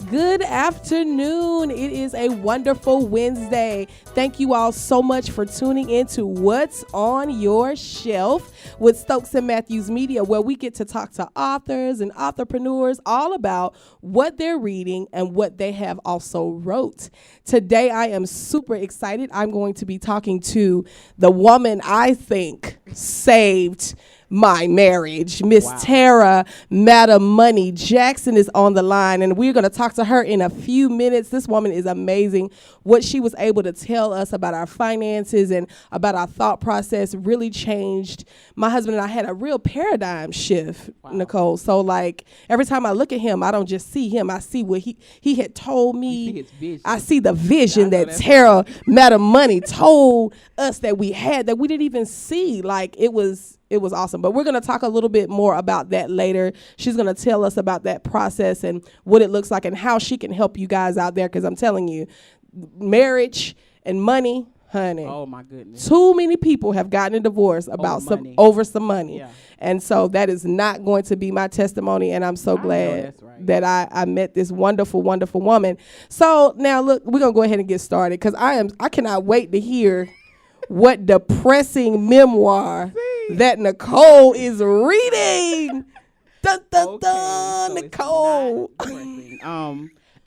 Good afternoon. It is a wonderful Wednesday. Thank you all so much for tuning in to What's on Your Shelf with Stokes Mathews Media, where we get to talk to authors and entrepreneurs all about what they're reading and what they have also wrote. Today, I am super excited. I'm going to be talking to the woman I think saved my marriage. Miss Tarra Jackson is on the line, and we're going to talk to her in a few minutes. This woman is amazing. What she was able to tell us about our finances and about our thought process really changed. My husband and I had a real paradigm shift, Nicole. So like every time I look at him, I don't just see him. I see what he had told me. I see the vision that Tarra told us that we had that we didn't even see. Like it was awesome. But we're going to talk a little bit more about that later. She's going to tell us about that process and what it looks like and how she can help you guys out there. Because I'm telling you, marriage and money, honey. Oh, my goodness. Too many people have gotten a divorce about over some money. Yeah. And so that is not going to be my testimony. And I'm so glad that I met this wonderful, wonderful woman. So now, look, we're going to go ahead and get started because I cannot wait to hear what depressing memoir that Nicole is reading. Dun, dun, dun, so Nicole.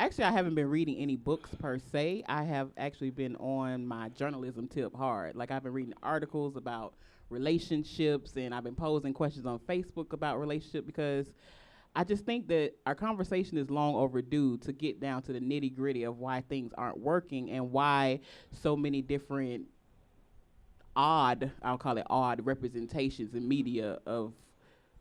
Actually, I haven't been reading any books per se. I have actually been on my journalism tip hard. Like I've been reading articles about relationships, and I've been posing questions on Facebook about relationship because I just think that our conversation is long overdue to get down to the nitty gritty of why things aren't working and why so many different I'll call it odd representations in media of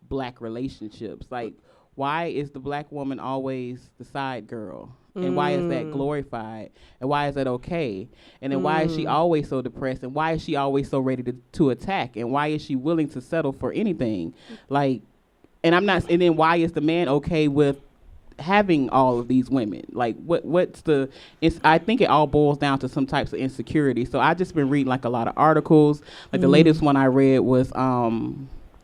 black relationships. Like, why is the black woman always the side girl? And why is that glorified? And why is that okay? And then why is she always so depressed? And why is she always so ready to attack? And why is she willing to settle for anything? Like, and then why is the man okay with having all of these women? Like I think it all boils down to some types of insecurity. So I just been reading like a lot of articles. Like the latest one I read was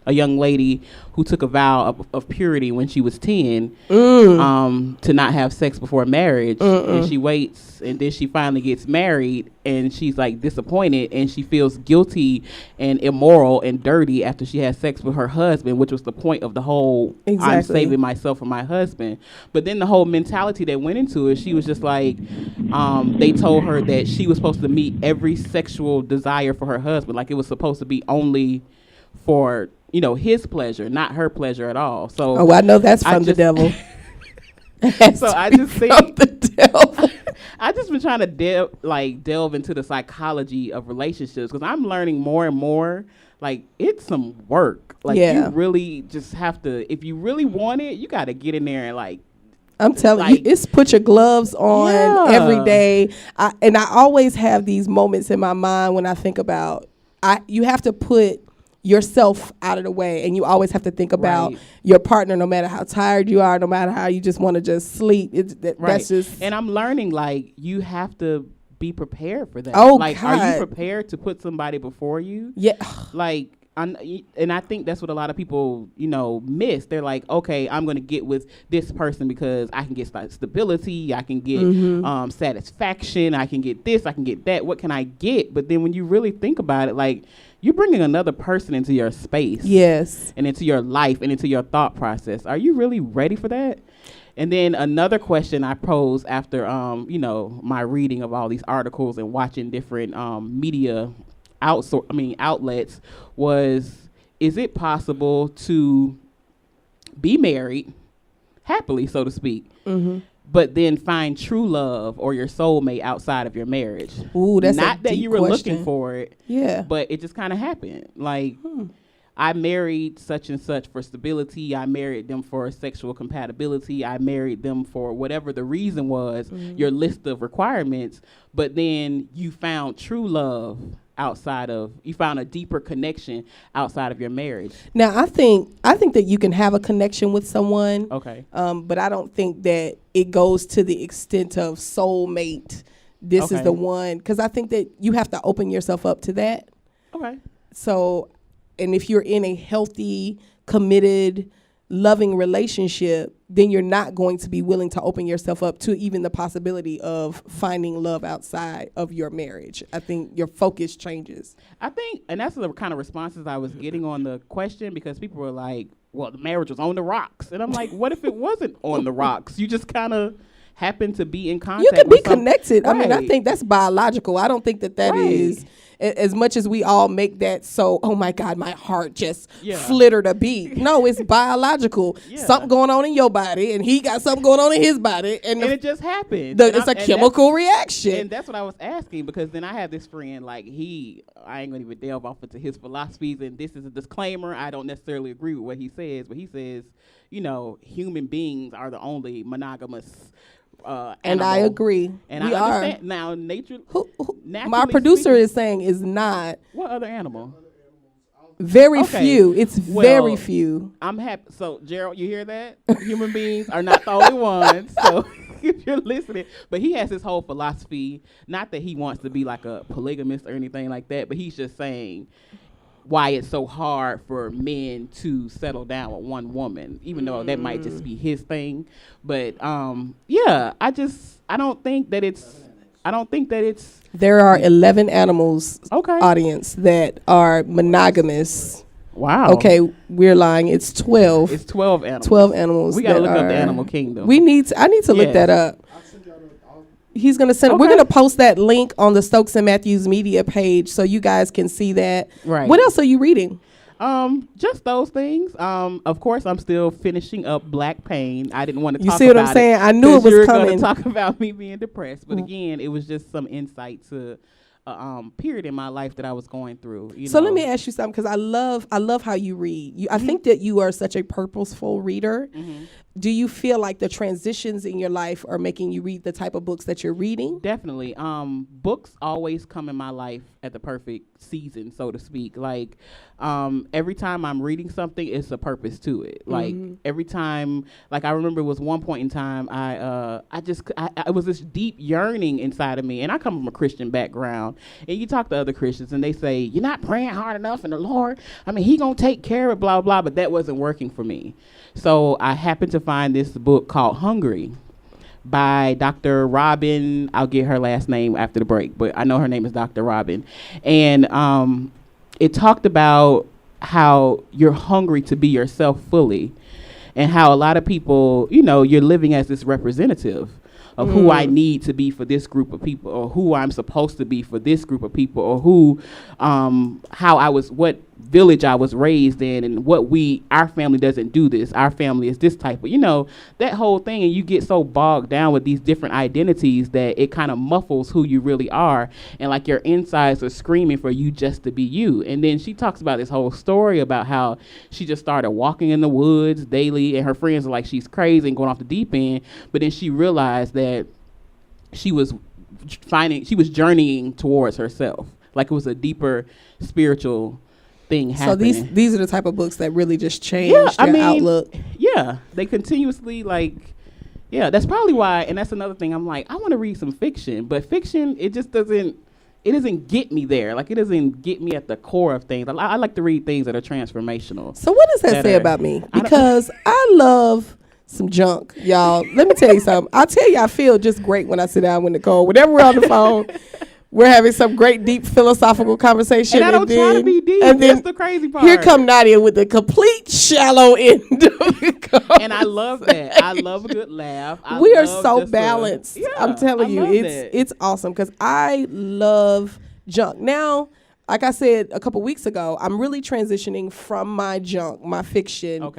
a young lady who took a vow of purity when she was 10 to not have sex before marriage. And she waits, and then she finally gets married, and she's like disappointed, and she feels guilty and immoral and dirty after she has sex with her husband, which was the point of the whole I'm saving myself for my husband. But then the whole mentality that went into it, she was just like, they told her that she was supposed to meet every sexual desire for her husband. Like it was supposed to be only for his pleasure, not her pleasure at all. So I know that's from the devil. So I just think the devil. I just been trying to delve into the psychology of relationships because I'm learning more and more. Like it's some work. Like you really just have to. If you really want it, you got to get in there and like. I'm telling you, it's put your gloves on every day. I always have these moments in my mind when I think about. You have to put yourself out of the way, and you always have to think about your partner, no matter how tired you are, no matter how you just want to just sleep. That's just. And I'm learning like you have to be prepared for that. Oh, like, God. Are you prepared to put somebody before you? Yeah. Like. And I think that's what a lot of people, miss. They're like, okay, I'm going to get with this person because I can get stability, I can get satisfaction, I can get this, I can get that. What can I get? But then when you really think about it, like you're bringing another person into your space. Yes. And into your life and into your thought process. Are you really ready for that? And then another question I posed after, my reading of all these articles and watching different media outlets was, is it possible to be married happily, so to speak, but then find true love or your soulmate outside of your marriage? Ooh, that's not that you were question. Looking for it, but it just kind of happened. Like I married such and such for stability. I married them for sexual compatibility. I married them for whatever the reason was, your list of requirements. But then you found true love you found a deeper connection outside of your marriage. Now, I think that you can have a connection with someone. Okay. But I don't think that it goes to the extent of soulmate. This is the one, because I think that you have to open yourself up to that. Okay. So, and if you're in a healthy, committed loving relationship, then you're not going to be willing to open yourself up to even the possibility of finding love outside of your marriage. I think your focus changes. I think, and that's the kind of responses I was getting on the question, because people were like, well, the marriage was on the rocks. And I'm like, what if it wasn't on the rocks? You just kind of happen to be in contact. You can be connected. Right. I mean, I think that's biological. I don't think that Right. is, as much as we all make that so, oh my God, my heart just flittered a beat. No, it's biological. Something going on in your body, and he got something going on in his body. And it just happened. It's a chemical reaction. And that's what I was asking, because then I have this friend, like, I ain't going to even delve off into his philosophies, and this is a disclaimer. I don't necessarily agree with what he says, but he says, human beings are the only monogamous and I agree. And we I understand. are. Now, my producer is saying is not. What other animal? Very few. It's very few. I'm happy. So, Gerald, you hear that? Human beings are not the only ones. So, if you're listening. But he has his whole philosophy. Not that he wants to be like a polygamist or anything like that, but he's just saying why it's so hard for men to settle down with one woman, even though that might just be his thing. But I don't think that it's there are 11 animals audience that are monogamous. Wow. Okay, we're lying. It's 12. It's 12 animals. 12 animals. We got to look up the animal kingdom. I need to look that up. He's going to send we're going to post that link on the Stokes and Mathews media page so you guys can see that. Right. What else are you reading? Just those things. Of course, I'm still finishing up Black Pain. I didn't want to talk about it. You see what I'm saying? I knew it was you're coming. Going to talk about me being depressed. But again, it was just some insight to period in my life that I was going through. So let me ask you something, because I love how you read. I think that you are such a purposeful reader. Mm-hmm. Do you feel like the transitions in your life are making you read the type of books that you're reading? Definitely. Books always come in my life at the perfect season, so to speak. Like every time I'm reading something, it's a purpose to it. Like every time, like I remember it was one point in time, it was this deep yearning inside of me. And I come from a Christian background, and you talk to other Christians and they say, you're not praying hard enough in the Lord. I mean, he gonna take care of it, blah, blah, but that wasn't working for me. So I happened to find this book called Hungry by Dr. Robin. I'll get her last name after the break, but I know her name is Dr. Robin. And it talked about how you're hungry to be yourself fully, and how a lot of people, you're living as this representative of who I need to be for this group of people, or who I'm supposed to be for this group of people, or what village I was raised in, and our family doesn't do this. Our family is this type of, that whole thing. And you get so bogged down with these different identities that it kind of muffles who you really are. And like your insides are screaming for you just to be you. And then she talks about this whole story about how she just started walking in the woods daily, and her friends are like, she's crazy and going off the deep end. But then she realized that she was journeying towards herself. Like it was a deeper spiritual thing happening. So these are the type of books that really just change your outlook. Yeah, they continuously that's probably why. And that's another thing. I'm like, I want to read some fiction, but fiction, it just doesn't get me there. Like it doesn't get me at the core of things. I like to read things that are transformational. So what does that say about me? Because I love some junk, y'all. Let me tell you something. I'll tell you, I feel just great when I sit down with Nicole. Whenever we're on the phone, we're having some great, deep, philosophical conversation. And I don't try to be deep. And that's the crazy part. Here come Nadia with the complete shallow end of it. And I love that. I love a good laugh. We are so balanced. I'm telling you, it's awesome, because I love junk. Now, like I said a couple weeks ago, I'm really transitioning from my junk, my fiction,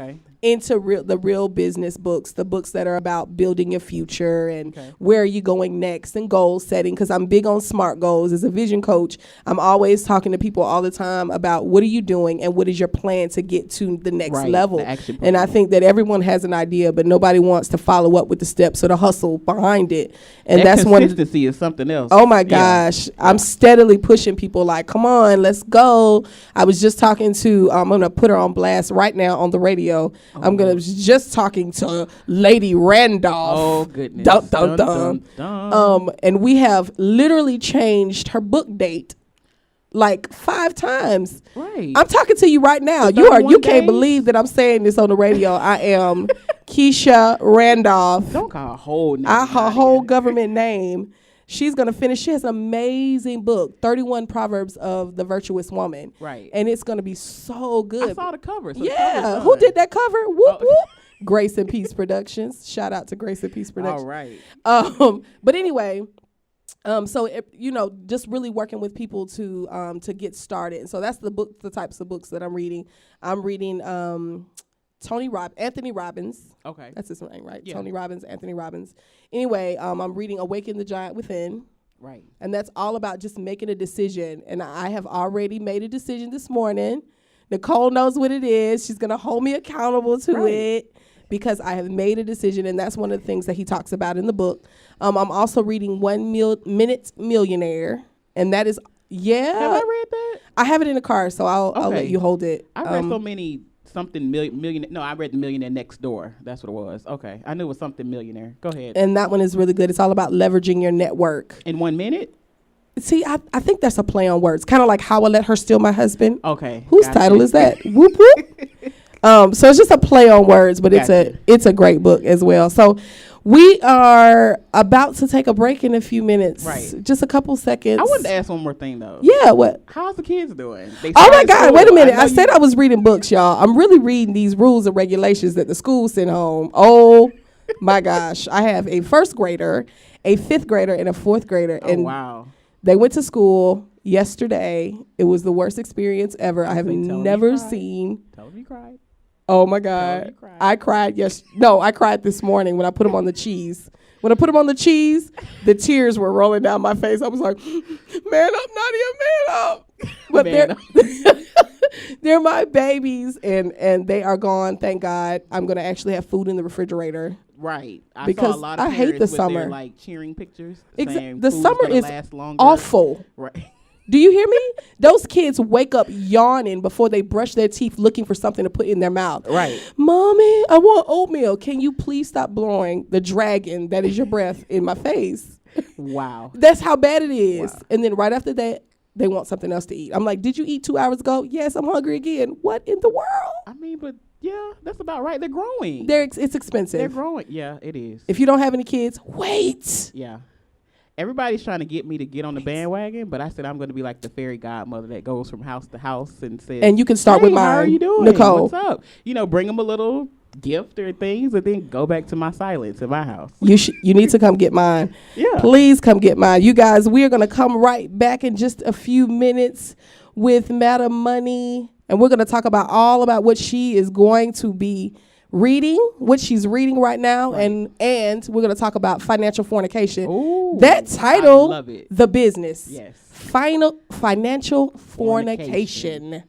into the real business books, the books that are about building your future and where are you going next, and goal setting, because I'm big on SMART goals. As a vision coach, I'm always talking to people all the time about what are you doing and what is your plan to get to the next level. And I think that everyone has an idea, but nobody wants to follow up with the steps or the hustle behind it. And that that's consistency is something else. Oh my gosh. I'm steadily pushing people like, come on, let's go. I was just talking to, I'm going to put her on blast right now on the radio. I'm going to just talking to Lady Randolph. Oh, goodness. Dun, dun, dun. And we have literally changed her book date like 5 times. Right. I'm talking to you right now. For You 31 can't days? believe that I'm saying this on the radio. I am Keisha Randolph. Don't call her whole name. Her whole Nadia. government name. She's going to finish. She has an amazing book, 31 Proverbs of the Virtuous Woman. Right. And it's going to be so good. I saw the cover. So Yeah. Who did that cover? Whoop, Oh. whoop. Grace and Peace Productions. Shout out to Grace and Peace Productions. All right. But anyway, so just really working with people to get started. And so that's the types of books that I'm reading. I'm reading Anthony Robbins. Okay. That's his name, right? Yeah. Tony Robbins, Anthony Robbins. Anyway, I'm reading Awaken the Giant Within. Right. And that's all about just making a decision. And I have already made a decision this morning. Nicole knows what it is. She's going to hold me accountable to it because I have made a decision. And that's one of the things that he talks about in the book. I'm also reading 1 Minute Millionaire. And that is, Have I read that? I have it in the car, so I'll let you hold it. I read so many something millionaire. No, I read The Millionaire Next Door. That's what it was. Okay. I knew it was something millionaire. Go ahead. And that one is really good. It's all about leveraging your network. In 1 minute? See, I think that's a play on words. Kind of like How I Let Her Steal My Husband. Okay. Whose title is that? Whoop whoop. So it's just a play on words, but it's a great book as well. So we are about to take a break in a few minutes. Right. Just a couple seconds. I wanted to ask one more thing though. Yeah, what? How's the kids doing? Oh my God, wait a minute. I said I was reading books, y'all. I'm really reading these rules and regulations that the school sent home. Oh my gosh. I have a 1st grader, a 5th grader, and a 4th grader. Oh, and wow. They went to school yesterday. It was the worst experience ever. I have never seen. Tell them you cried. Oh my God. I cried. I cried this morning when I put them on the cheese. When I put them on the cheese, the tears were rolling down my face. I was like, man up, Nadia, man up. But they're my babies and they are gone. Thank God. I'm going to actually have food in the refrigerator. Right. Because saw a lot of I hate the with summer. Their, like cheering pictures. The summer is longer. awful. Right. Do you hear me? Those kids wake up yawning before they brush their teeth looking for something to put in their mouth. Right. Mommy, I want oatmeal. Can you please stop blowing the dragon that is your breath in my face? Wow. That's how bad it is. Wow. Wow. And then right after that, they want something else to eat. I'm like, did you eat 2 hours ago? Yes, I'm hungry again. What in the world? I mean, but yeah, that's about right. They're growing. It's expensive. They're growing. Yeah, it is. If you don't have any kids, wait. Yeah. Everybody's trying to get me to get on the bandwagon, but I said I'm going to be like the fairy godmother that goes from house to house and says, and you can start with mine. How are you doing? Nicole. What's up? Bring them a little gift or things and then go back to my silence in my house. You need to come get mine. Yeah. Please come get mine. You guys, we are going to come right back in just a few minutes with Madam Money, and we're going to talk about all about what she is going to be reading, what she's reading right now, right. and we're going to talk about financial fornication. Ooh, that title, I love it. The Business. Yes. Financial fornication.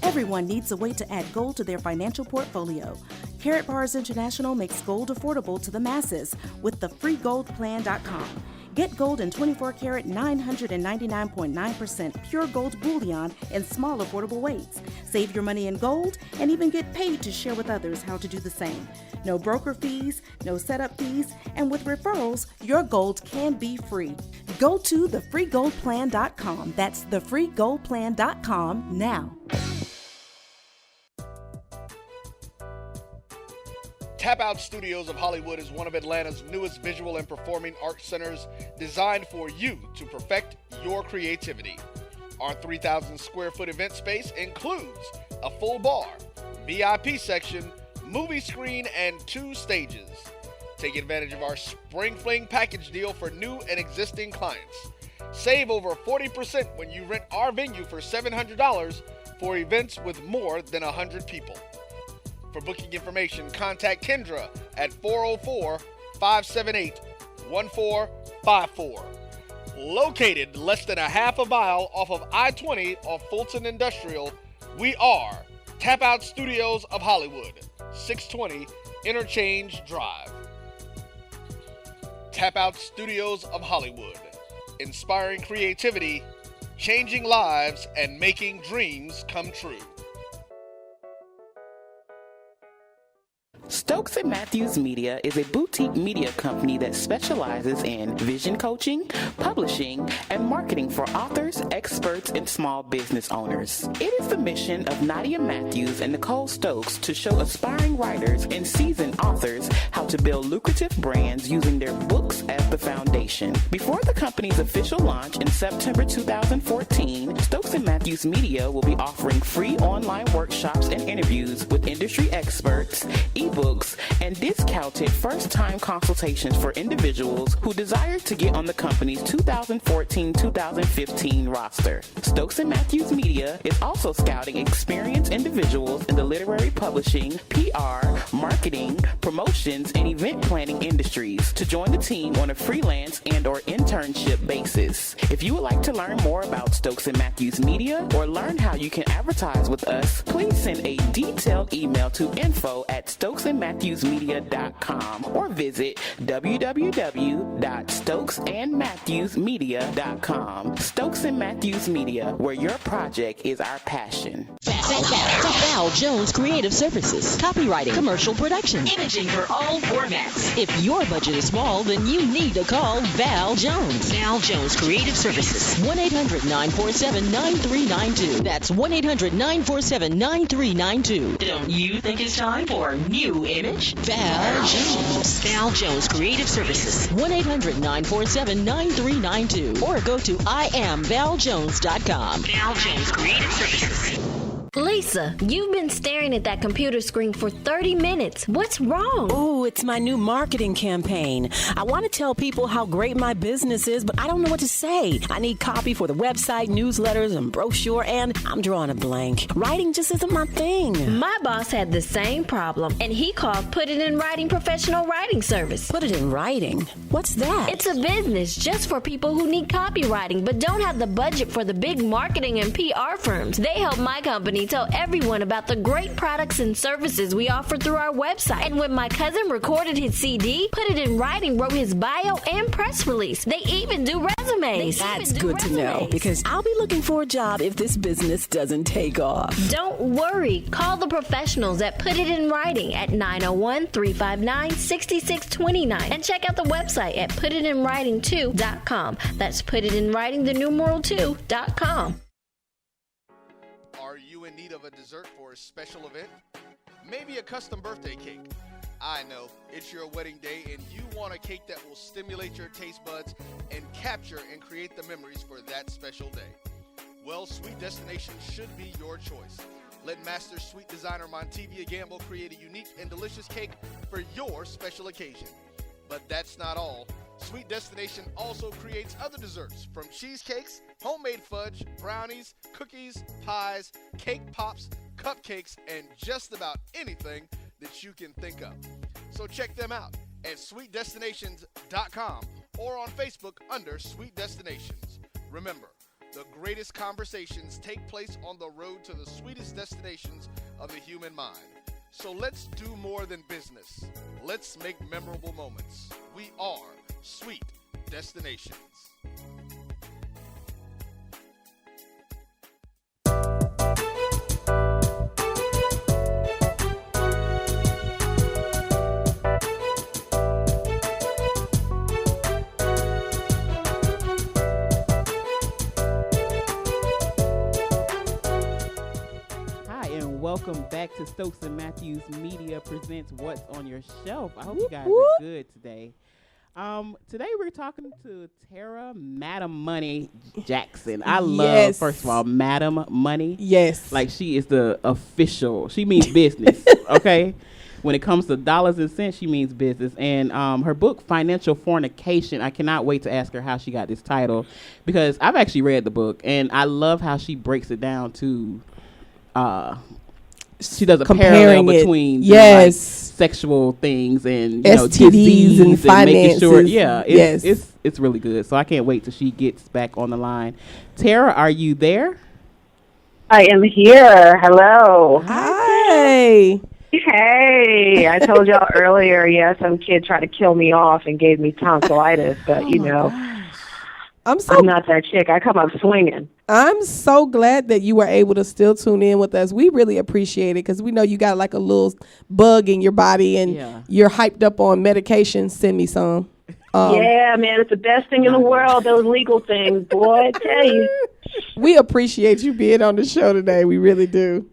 Everyone needs a way to add gold to their financial portfolio. Carrot Bars International makes gold affordable to the masses with the freegoldplan.com. Get gold in 24-karat 999.9% pure gold bullion in small, affordable weights. Save your money in gold and even get paid to share with others how to do the same. No broker fees, no setup fees, and with referrals, your gold can be free. Go to thefreegoldplan.com. That's thefreegoldplan.com now. Tap Out Studios of Hollywood is one of Atlanta's newest visual and performing arts centers designed for you to perfect your creativity. Our 3,000 square foot event space includes a full bar, VIP section, movie screen, and 2 stages. Take advantage of our Spring Fling package deal for new and existing clients. Save over 40% when you rent our venue for $700 for events with more than 100 people. For booking information, contact Kendra at 404-578-1454. Located less than a half a mile off of I-20 off Fulton Industrial, we are Tap Out Studios of Hollywood, 620 Interchange Drive. Tap Out Studios of Hollywood, inspiring creativity, changing lives, and making dreams come true. Stokes Mathews Media is a boutique media company that specializes in vision coaching, publishing, and marketing for authors, experts, and small business owners. It is the mission of Nadia Mathews and Nicole Stokes to show aspiring writers and seasoned authors how to build lucrative brands using their books as the foundation. Before the company's official launch in September 2014, Stokes Mathews Media will be offering free online workshops and interviews with industry experts, ebooks, and discounted first-time consultations for individuals who desire to get on the company's 2014-2015 roster. Stokes Mathews Media is also scouting experienced individuals in the literary publishing, PR, marketing, promotions, and event planning industries to join the team on a freelance and/or internship basis. If you would like to learn more about Stokes Mathews Media or learn how you can advertise with us, please send a detailed email to info@stokesandmatthewsmedia.com or visit www.stokesandmatthewsmedia.com. Stokes and Mathews Media, where your project is our passion. Val Jones Creative Services. Copywriting, commercial production, imaging for all formats. If your budget is small, then you need to call Val Jones. Val Jones Creative Services. 1-800-947-9392. That's 1-800-947-9392. Don't you think it's time for a new image? Val Jones. Val Jones Creative Services. 1-800-947-9392. Or go to IamValJones.com. Val Jones Creative Services. Lisa, you've been staring at that computer screen for 30 minutes. What's wrong? Oh, it's my new marketing campaign. I want to tell people how great my business is, but I don't know what to say. I need copy for the website, newsletters, and brochure, and I'm drawing a blank. Writing just isn't my thing. My boss had the same problem, and he called Put It in Writing Professional Writing Service. Put it in writing? What's that? It's a business just for people who need copywriting, but don't have the budget for the big marketing and PR firms. They help my company tell everyone about the great products and services we offer through our website. And when my cousin recorded his CD, Put It in Writing wrote his bio and press release. They even do resumes. That's good to know, because I'll be looking for a job if this business doesn't take off. Don't worry. Call the professionals at Put It in Writing at 901-359-6629 and check out the website at putitinwriting2.com. That's putitinwriting2.com. Are you in need of a dessert for a special event? Maybe a custom birthday cake. I know, it's your wedding day and you want a cake that will stimulate your taste buds and capture and create the memories for that special day. Well, Sweet Destination should be your choice. Let master sweet designer Montevia Gamble create a unique and delicious cake for your special occasion. But that's not all. Sweet Destination also creates other desserts, from cheesecakes, homemade fudge, brownies, cookies, pies, cake pops, cupcakes, and just about anything that you can think of. So check them out at sweetdestinations.com or on Facebook under Sweet Destinations. Remember, the greatest conversations take place on the road to the sweetest destinations of the human mind. So let's do more than business. Let's make memorable moments. We are Sweet Destinations. Welcome back to Stokes and Mathews Media presents What's on Your Shelf. I hope you guys are good today. Today we're talking to Tarra Madam Money Jackson. I love, first of all, Madam Money. Yes. Like, she is the official. She means business, okay? When it comes to dollars and cents, she means business. And her book, Financial Fornication, I cannot wait to ask her how she got this title, because I've actually read the book, and I love how she breaks it down to... she does a parallel between like sexual things and STDs and finances. And making sure, it's really good. So I can't wait till she gets back on the line. Tarra, are you there? I am here. Hello. Hi. Hey, I told y'all earlier, some kid tried to kill me off and gave me tonsillitis, but I'm not that chick. I come up swinging. I'm so glad that you were able to still tune in with us. We really appreciate it because we know you got like a little bug in your body and you're hyped up on medication. Send me some. Yeah, man, it's the best thing in the world, those legal things, boy, I tell you. We appreciate you being on the show today. We really do.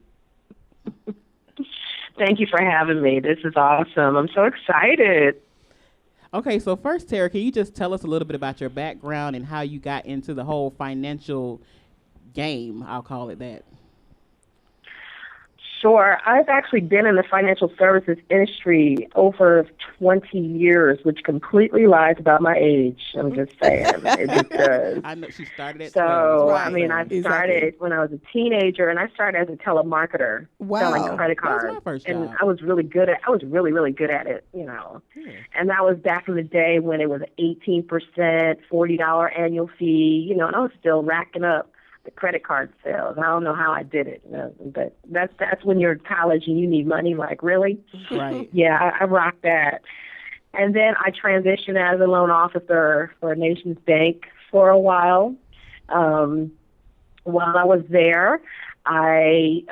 Thank you for having me. This is awesome. I'm so excited. Okay, so first, Tarra, can you just tell us a little bit about your background and how you got into the whole financial game? I'll call it that. Sure. I've actually been in the financial services industry over 20 years, which completely lies about my age. I'm just saying. It just does. I know she started at 12. So, Right. I mean, I started when I was a teenager, and I started as a telemarketer selling credit cards. That was my first job. And I was really good at it, you know. Yeah. And that was back in the day when it was 18%, $40 annual fee, you know, and I was still racking up the credit card sales. I don't know how I did it, you know, but that's when you're in college and you need money. Like, really? Right. Yeah, I rocked that. And then I transitioned as a loan officer for Nations Bank for a while. While I was there, I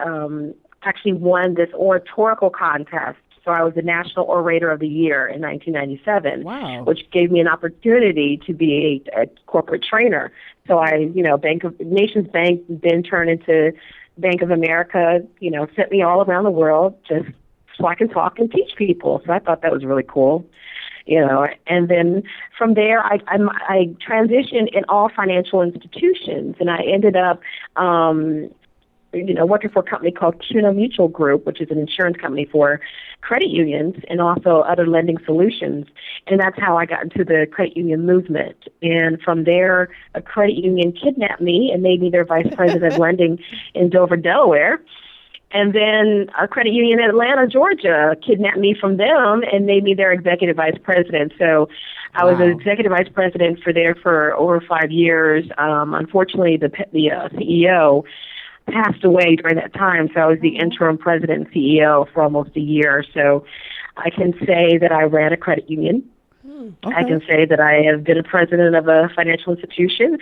actually won this oratorical contest. So I was the National Orator of the Year in 1997, which gave me an opportunity to be a corporate trainer. So I, you know, Nations Bank then turned into Bank of America, you know, sent me all around the world just so I can talk and teach people. So I thought that was really cool, you know. And then from there, I transitioned in all financial institutions, and I ended up working for a company called CUNA Mutual Group, which is an insurance company for credit unions and also other lending solutions. And that's how I got into the credit union movement. And from there, a credit union kidnapped me and made me their vice president of lending in Dover, Delaware. And then a credit union in Atlanta, Georgia, kidnapped me from them and made me their executive vice president. So I was an executive vice president for over 5 years. Unfortunately, the CEO passed away during that time, so I was the interim president and CEO for almost a year. So I can say that I ran a credit union. Okay. I can say that I have been a president of a financial institution.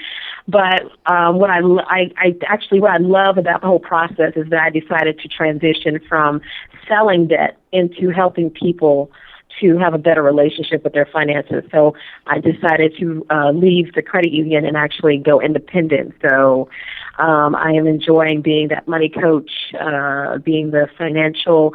But what I love about the whole process is that I decided to transition from selling debt into helping people to have a better relationship with their finances. So I decided to leave the credit union and actually go independent. So I am enjoying being that money coach, being the financial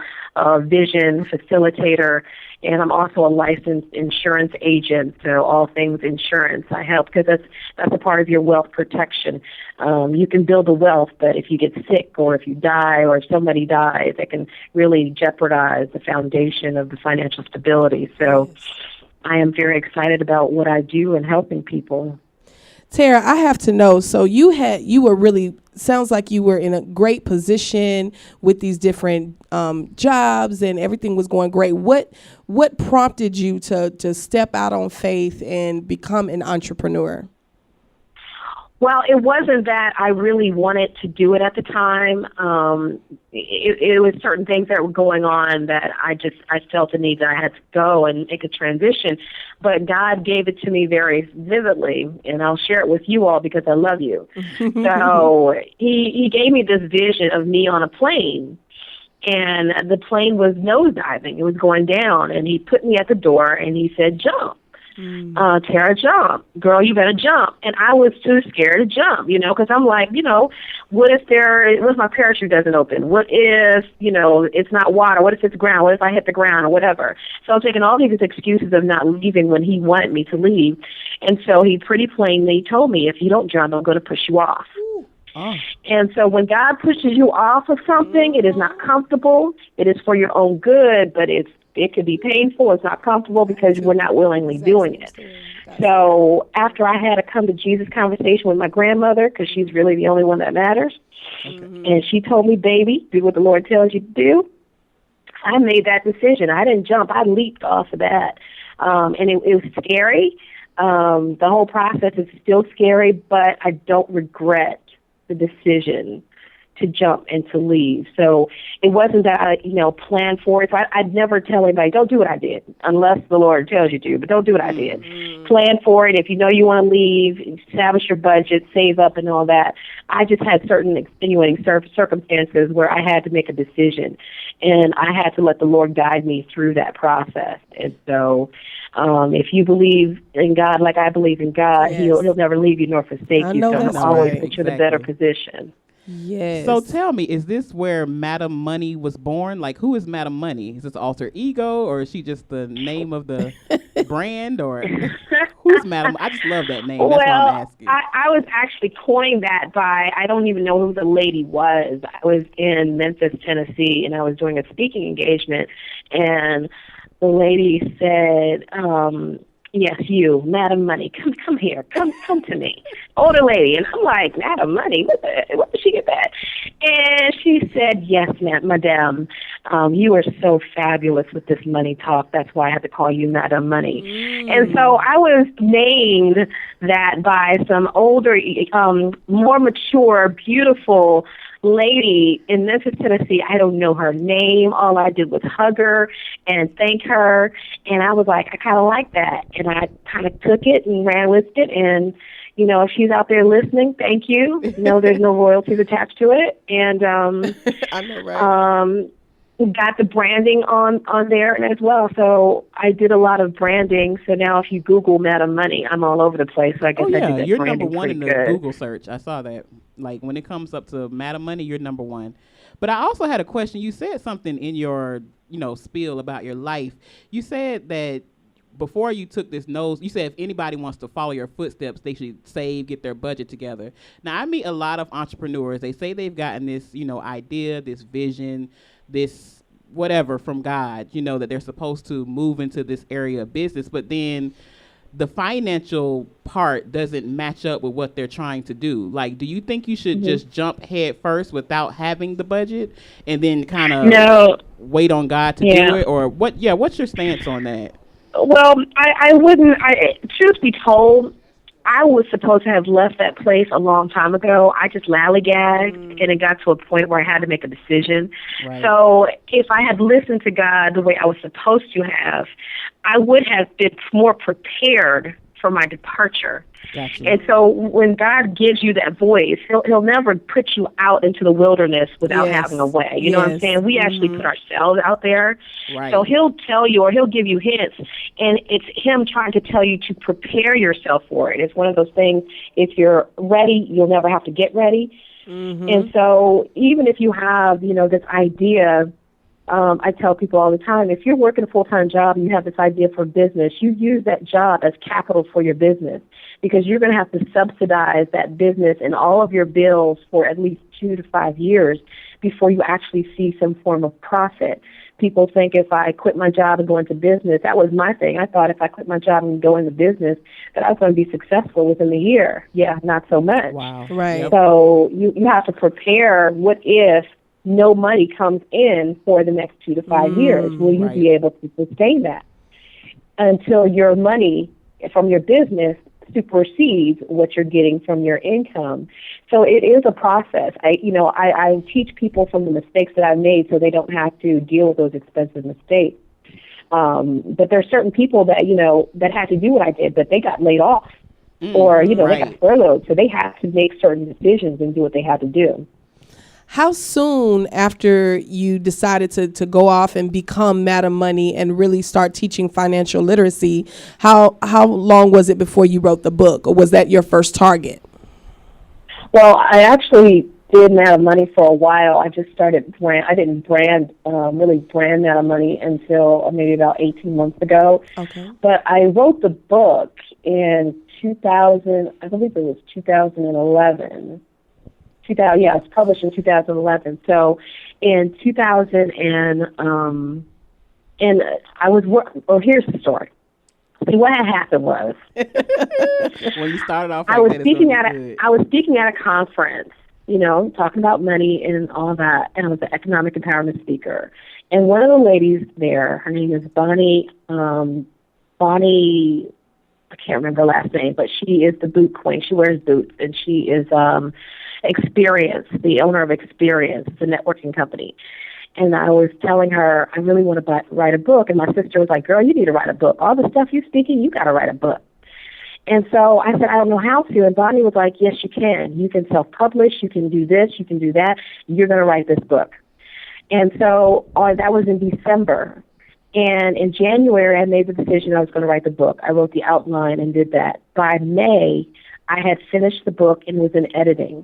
vision facilitator, and I'm also a licensed insurance agent. So all things insurance, I help because that's a part of your wealth protection. You can build a wealth, but if you get sick or if you die or if somebody dies, it can really jeopardize the foundation of the financial stability. So I am very excited about what I do and helping people. Tarra, I have to know, so you were really, sounds like you were in a great position with these different jobs and everything was going great. What prompted you to step out on faith and become an entrepreneur? Well, it wasn't that I really wanted to do it at the time. It was certain things that were going on that I felt the need that I had to go and make a transition. But God gave it to me very vividly, and I'll share it with you all because I love you. So he gave me this vision of me on a plane. And the plane was nosediving. It was going down. And he put me at the door, and he said, jump. Tarra, jump. Girl, you better jump. And I was too scared to jump, because I'm like, what if my parachute doesn't open? What if, it's not water? What if it's ground? What if I hit the ground or whatever? So I was taking all these excuses of not leaving when he wanted me to leave. And so he pretty plainly told me, if you don't jump, I'm going to push you off. Oh. And so when God pushes you off of something, it is not comfortable. It is for your own good, but it could be painful. It's not comfortable because we're not willingly doing it. So after I had a come to Jesus conversation with my grandmother, because she's really the only one that matters, and she told me, baby, do what the Lord tells you to do, I made that decision. I didn't jump. I leaped off of that. And it was scary. The whole process is still scary, but I don't regret the decision to jump and to leave. So it wasn't that I, planned for it. So I'd never tell anybody, don't do what I did, unless the Lord tells you to, but don't do what I did. Plan for it. If you know you want to leave, establish your budget, save up and all that. I just had certain extenuating circumstances where I had to make a decision, and I had to let the Lord guide me through that process. And so if you believe in God like I believe in God, Yes. He'll never leave you nor forsake I you. know So that's He'll always right. put you in a better position. Yes. So tell me, is this where Madam Money was born? Like, who is Madam Money? Is this alter ego, or is she just the name of the brand, or who's Madam? I just love that name. That's why I'm asking. I was actually coined that by, I don't even know who the lady was. I was in Memphis, Tennessee, and I was doing a speaking engagement, and the lady said, yes, you, Madam Money, come here, come to me. Older lady. And I'm like, Madam Money, where did she get that? And she said, yes, Madame, you are so fabulous with this money talk. That's why I had to call you Madam Money. And so I was named that by some older, more mature, beautiful lady in Memphis, Tennessee. I don't know her name. All I did was hug her and thank her. And I was like, I kind of like that. And I kind of took it and ran with it. And, if she's out there listening, thank you. There's no royalties attached to it. And I know, right? got the branding on there as well. So I did a lot of branding. So now if you Google Madam Money, I'm all over the place. So I guess I did that you're branding number one in the pretty good. Google search. I saw that. Like, when it comes up to Madam Money, you're number one. But I also had a question. You said something in your, spiel about your life. You said that before you took this nose, you said if anybody wants to follow your footsteps, they should save, get their budget together. Now, I meet a lot of entrepreneurs. They say they've gotten this, idea, this vision, this whatever from God, that they're supposed to move into this area of business. But then the financial part doesn't match up with what they're trying to do. Like, do you think you should just jump head first without having the budget and then kind of wait on God to do it? Or what? Yeah, what's your stance on that? Well, I wouldn't. Truth be told, I was supposed to have left that place a long time ago. I just lollygagged, and it got to a point where I had to make a decision. Right. So if I had listened to God the way I was supposed to have, I would have been more prepared for my departure. Gotcha. And so when God gives you that voice, he'll never put you out into the wilderness without having a way. You know what I'm saying? We actually put ourselves out there. Right. So he'll tell you, or he'll give you hints, and it's him trying to tell you to prepare yourself for it. It's one of those things, if you're ready, you'll never have to get ready. And so even if you have, this idea, I tell people all the time, if you're working a full-time job and you have this idea for business, you use that job as capital for your business, because you're going to have to subsidize that business and all of your bills for at least 2 to 5 years before you actually see some form of profit. People think if I quit my job and go into business, that was my thing. I thought if I quit my job and go into business, that I was going to be successful within a year. Yeah, not so much. Wow. Right. So you have to prepare, what if no money comes in for the next 2 to 5 years? Will you be able to sustain that until your money from your business supersedes what you're getting from your income? So it is a process. I teach people from the mistakes that I've made so they don't have to deal with those expensive mistakes. But there are certain people that, that had to do what I did, but they got laid off or, they got furloughed. So they have to make certain decisions and do what they have to do. How soon after you decided to go off and become Madam Money and really start teaching financial literacy, how long was it before you wrote the book, or was that your first target? Well, I actually did Madam Money for a while. I just started I didn't really brand Madam Money until maybe about 18 months ago. Okay. But I wrote the book in 2000, I believe it was 2011. Yeah, it's published in 2011. So in 2000 and I was here's the story. See, what had happened was when you started off, I was speaking at a conference, talking about money and all that, and I was an economic empowerment speaker. And one of the ladies there, her name is Bonnie, I can't remember her last name, but she is the boot queen. She wears boots, and she is Experience, the owner of Experience. It's a networking company. And I was telling her, I really want to write a book. And my sister was like, girl, you need to write a book. All the stuff you're speaking, you got to write a book. And so I said, I don't know how to. And Bonnie was like, yes, you can. You can self-publish. You can do this. You can do that. You're going to write this book. And so that was in December. And in January, I made the decision I was going to write the book. I wrote the outline and did that. By May, I had finished the book and was in editing.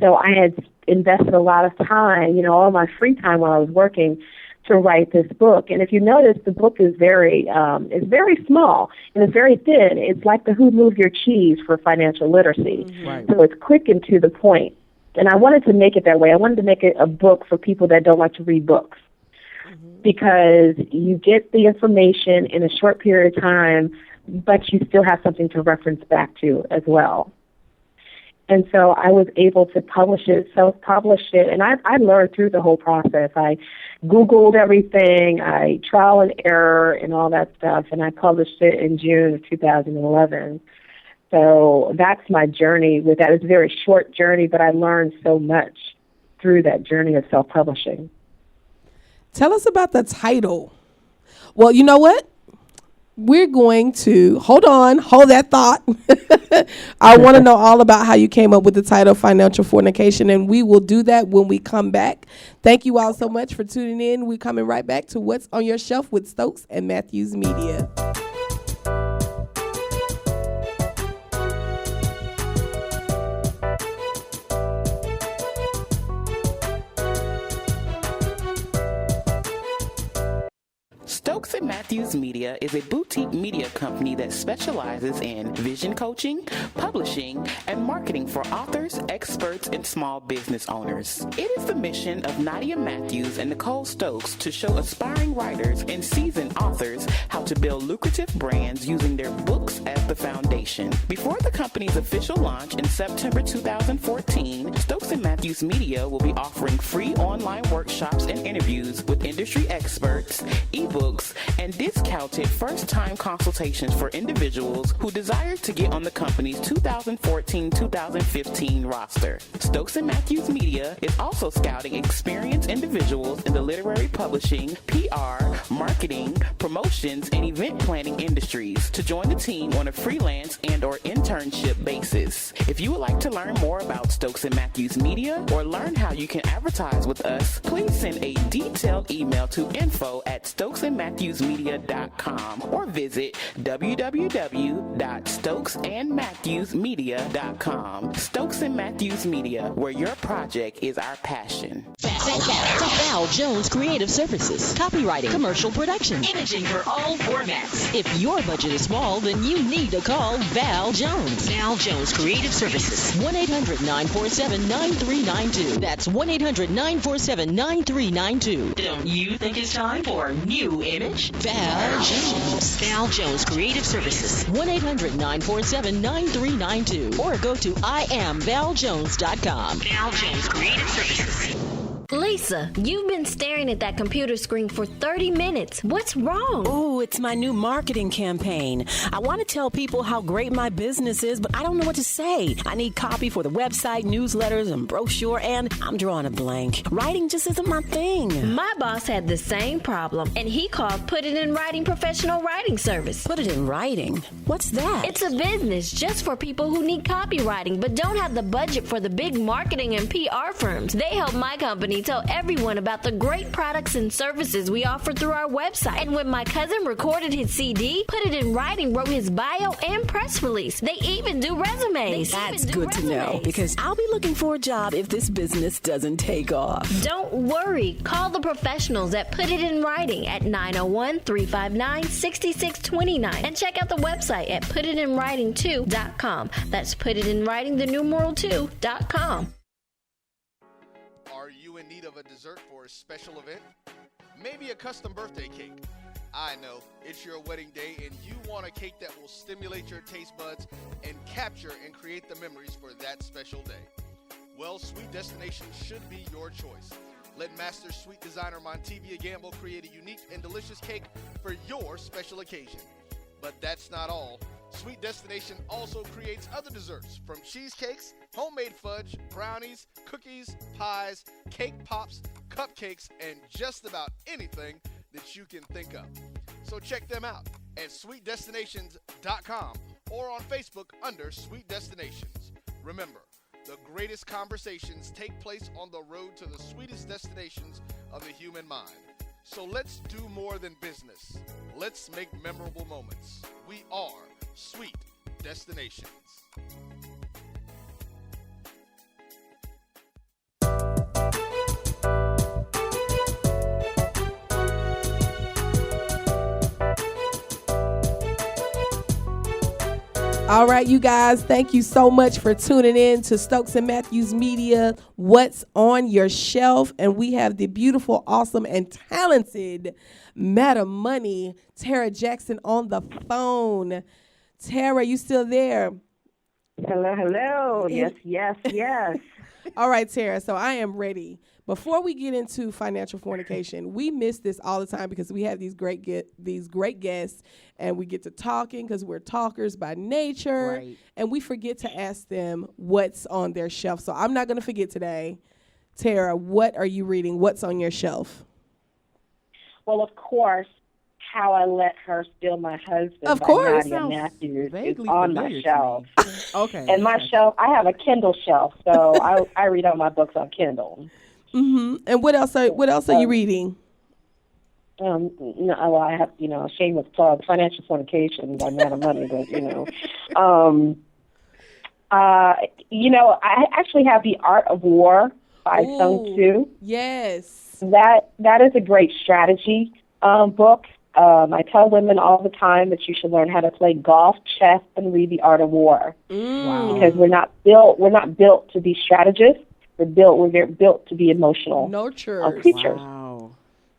So I had invested a lot of time, all my free time while I was working to write this book. And if you notice, the book is very small and it's very thin. It's like the Who Moved Your Cheese for financial literacy. Mm-hmm. Right. So it's quick and to the point. And I wanted to make it that way. I wanted to make it a book for people that don't like to read books. Because you get the information in a short period of time, but you still have something to reference back to as well. And so I was able to self-publish it, and I learned through the whole process. I Googled everything, I trial and error and all that stuff, and I published it in June of 2011. So that's my journey with that. It's a very short journey, but I learned so much through that journey of self-publishing. Tell us about the title. Well, you know what? We're going to hold that thought. I want to know all about how you came up with the title Financial Fornication, and we will do that when we come back. Thank you all so much for tuning in. We're coming right back to What's on Your Shelf with Stokes and Mathews Media. Stokes Mathews Media is a boutique media company that specializes in vision coaching, publishing, and marketing for authors, experts, and small business owners. It is the mission of Nadia Mathews and Nicole Stokes to show aspiring writers and seasoned authors how to build lucrative brands using their books as the foundation. Before the company's official launch in September 2014, Stokes Mathews Media will be offering free online workshops and interviews with industry experts, ebooks, and discounted first-time consultations for individuals who desire to get on the company's 2014-2015 roster. Stokes Mathews Media is also scouting experienced individuals in the literary publishing, PR, marketing, promotions, and event planning industries to join the team on a freelance and or internship basis. If you would like to learn more about Stokes Mathews Media or learn how you can advertise with us, please send a detailed email to info@stokesandmatthewsmedia.com or visit www.stokesandmatthewsmedia.com. Stokes and Mathews Media, where your project is our passion. Val Jones Creative Services. Copywriting, commercial production, imaging for all formats. If your budget is small, then you need to call Val Jones. Val Jones Creative Services. 1-800-947-9392. That's 1-800-947-9392. Don't you think it's time for a new image? Val Jones. Val Jones Creative Services. 1-800-947-9392. Or go to IamValJones.com. Val Jones Creative Services. Lisa, you've been staring at that computer screen for 30 minutes. What's wrong? Oh, it's my new marketing campaign. I want to tell people how great my business is, but I don't know what to say. I need copy for the website, newsletters, and brochure, and I'm drawing a blank. Writing just isn't my thing. My boss had the same problem, and he called Put It in Writing Professional Writing Service. Put it in writing? What's that? It's a business just for people who need copywriting, but don't have the budget for the big marketing and PR firms. They help my company tell everyone about the great products and services we offer through our website. And when my cousin recorded his CD, Put It in Writing wrote his bio and press release. They even do resumes. That's good to know, because I'll be looking for a job if this business doesn't take off. Don't worry. Call the professionals at Put It in Writing at 901-359-6629 and check out the website at putitinwriting2.com. That's putitinwriting2.com. Are you in need of a dessert for a special event? Maybe a custom birthday cake. I know, it's your wedding day and you want a cake that will stimulate your taste buds and capture and create the memories for that special day. Well, Sweet Destination should be your choice. Let master sweet designer Montevia Gamble create a unique and delicious cake for your special occasion. But that's not all. Sweet Destination also creates other desserts, from cheesecakes, homemade fudge, brownies, cookies, pies, cake pops, cupcakes, and just about anything that you can think of. So check them out at sweetdestinations.com or on Facebook under Sweet Destinations. Remember, the greatest conversations take place on the road to the sweetest destinations of the human mind. So let's do more than business. Let's make memorable moments. We are Sweet Destinations. All right, you guys, thank you so much for tuning in to Stokes and Mathews Media, What's on Your Shelf. And we have the beautiful, awesome, and talented Madam Money, Tarra Jackson, on the phone. Tarra, you still there? Hello, hello. Yes. All right, Tarra, so I am ready. Before we get into financial fornication, we miss this all the time because we have these great guests, and we get to talking because we're talkers by nature, Right. and we forget to ask them what's on their shelf. So I'm not going to forget today. Tarra, what are you reading? What's on your shelf? Well, of course, How I Let Her Steal My Husband Of by course. Nadia Matthews is Vaguely on my familiar to shelf. me. Okay. And my shelf, I have a Kindle shelf, so I read all my books on Kindle. Mm-hmm. And what else are you reading? No, well, I have, shameless plug, Financial Fornication by Madam Money, but, I actually have The Art of War by Sun Tzu. Yes. That is a great strategy book. I tell women all the time that you should learn how to play golf, chess, and read The Art of War. Wow. Because we're not built to be strategists. We're built to be emotional Nurturers. creatures. Wow.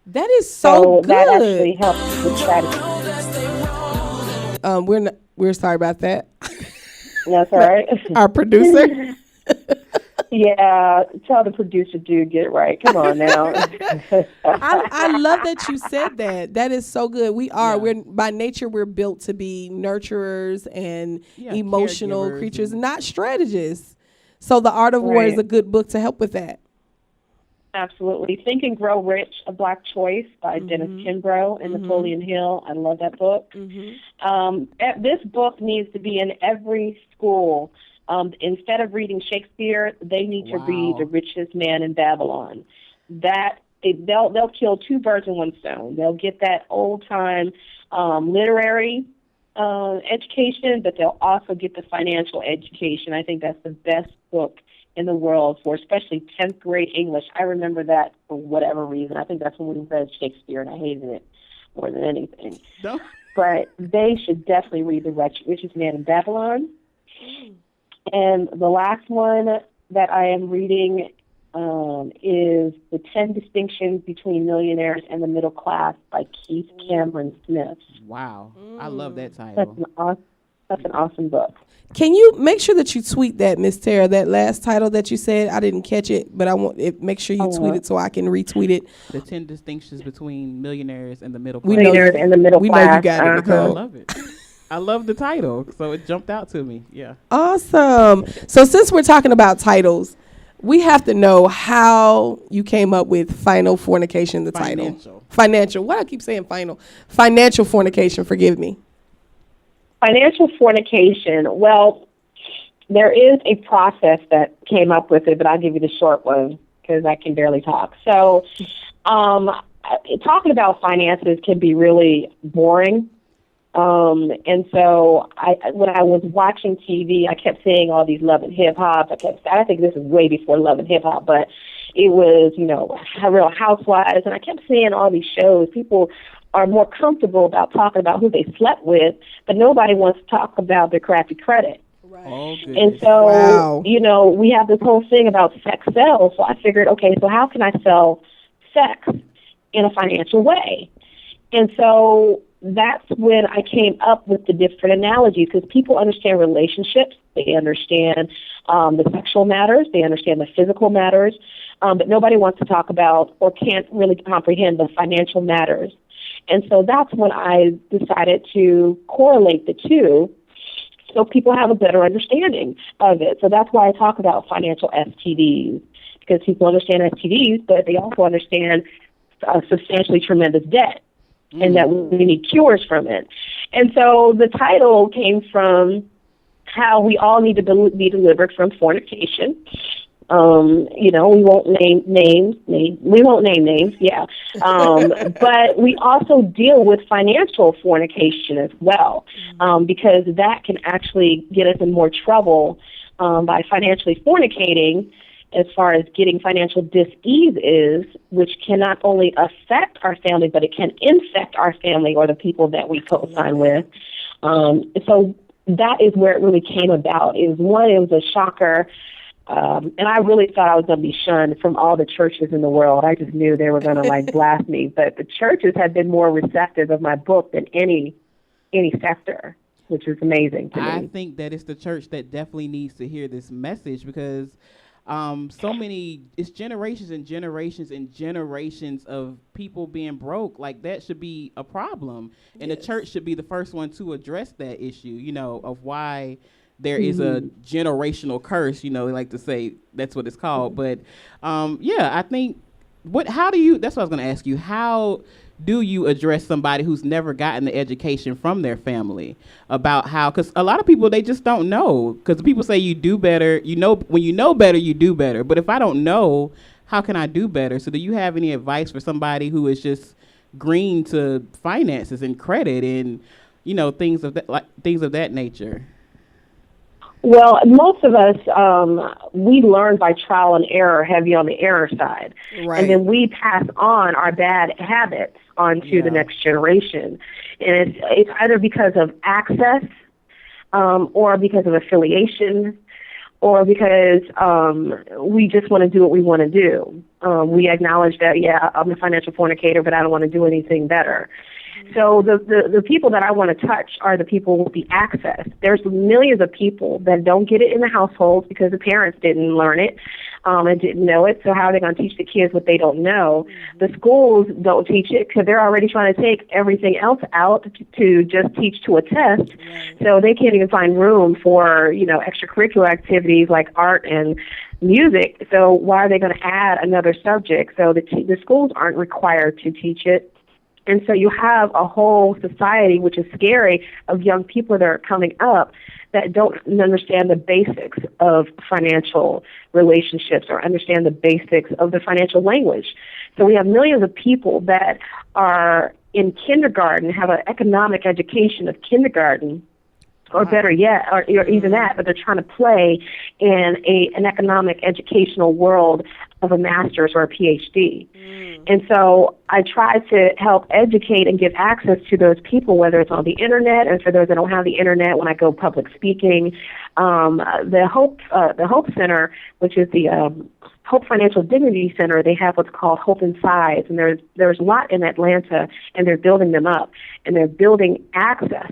That is so good. That actually helps with strategy. We're sorry about that. That's all right. Our producer. Yeah, tell the producer, dude, get it right. Come on now. I love that you said that. That is so good. We're by nature, we're built to be nurturers and emotional caregivers creatures, not strategists. So The Art of War is a good book to help with that. Absolutely. Think and Grow Rich, A Black Choice by Dennis Kimbrough and Napoleon Hill. I love that book. This book needs to be in every school. Instead of reading Shakespeare, they need to read The Richest Man in Babylon. They'll kill two birds in one stone. They'll get that old-time literary education, but they'll also get the financial education. I think that's the best book in the world for especially 10th grade English. I remember that for whatever reason. I think that's when we read Shakespeare, and I hated it more than anything. No. But they should definitely read The Richest Man in Babylon. And the last one that I am reading is The 10 Distinctions Between Millionaires and the Middle Class by Keith Cameron Smith. Wow. I love that title. That's an awesome book. Can you make sure that you tweet that, Miss Tarra, that last title that you said? I didn't catch it, but I want it. Make sure you tweet it so I can retweet it. The 10 distinctions between millionaires and the middle class. We know you got it, Nicole. I love it. I love the title, so it jumped out to me. Yeah. Awesome. So since we're talking about titles, we have to know how you came up with Final Fornication, the title. Financial. Why do I keep saying final? Financial Fornication, forgive me. Financial fornication. Well, there is a process that came up with it, but I'll give you the short one because I can barely talk. So talking about finances can be really boring. And so when I was watching TV, I kept seeing all these Love and Hip Hop. I think this is way before Love and Hip Hop, but it was, Real Housewives, and I kept seeing all these shows. People are more comfortable about talking about who they slept with, but nobody wants to talk about their crappy credit. Right. Oh, and so, we have this whole thing about sex sells. So I figured, okay, so how can I sell sex in a financial way? And so that's when I came up with the different analogies, because people understand relationships, they understand the sexual matters, they understand the physical matters, but nobody wants to talk about or can't really comprehend the financial matters. And so that's when I decided to correlate the two so people have a better understanding of it. So that's why I talk about financial STDs, because people understand STDs, but they also understand substantially tremendous debt and that we need cures from it. And so the title came from how we all need to be delivered from fornication. You know, we won't name names. We won't name names, yeah. But we also deal with financial fornication as well, because that can actually get us in more trouble by financially fornicating, as far as getting financial dis-ease is, which can not only affect our family, but it can infect our family or the people that we co-sign with. So that is where it really came about. It was a shocker. And I really thought I was going to be shunned from all the churches in the world. I just knew they were going to blast me. But the churches have been more receptive of my book than any sector, which is amazing to me. I think that it's the church that definitely needs to hear this message, because it's generations and generations and generations of people being broke. Like, that should be a problem. And the church should be the first one to address that issue, you know, of why there is a generational curse, you know, they like to say that's what it's called. But, I think, that's what I was going to ask you. How do you address somebody who's never gotten the education from their family about how, because a lot of people, they just don't know, because people say you do better, you know, when you know better, you do better. But if I don't know, how can I do better? So do you have any advice for somebody who is just green to finances and credit and, you know, things of that nature? Well, most of us, we learn by trial and error, heavy on the error side. Right. And then we pass on our bad habits onto the next generation. And it's either because of access, or because of affiliation, or because we just want to do what we want to do. We acknowledge that, I'm a financial fornicator, but I don't want to do anything better. So the people that I want to touch are the people with the access. There's millions of people that don't get it in the households because the parents didn't learn it and didn't know it. So how are they going to teach the kids what they don't know? The schools don't teach it because they're already trying to take everything else out to just teach to a test. So they can't even find room for, you know, extracurricular activities like art and music. So why are they going to add another subject? So the schools aren't required to teach it. And so you have a whole society, which is scary, of young people that are coming up that don't understand the basics of financial relationships or understand the basics of the financial language. So we have millions of people that are in kindergarten, have an economic education of kindergarten, or better yet, or even that, but they're trying to play in an economic educational world of a master's or a PhD. And so I try to help educate and give access to those people, whether it's on the internet, and for those that don't have the internet, when I go public speaking, the Hope Center, which is the Hope Financial Dignity Center, they have what's called Hope Inside, and there's a lot in Atlanta, and they're building them up, and they're building access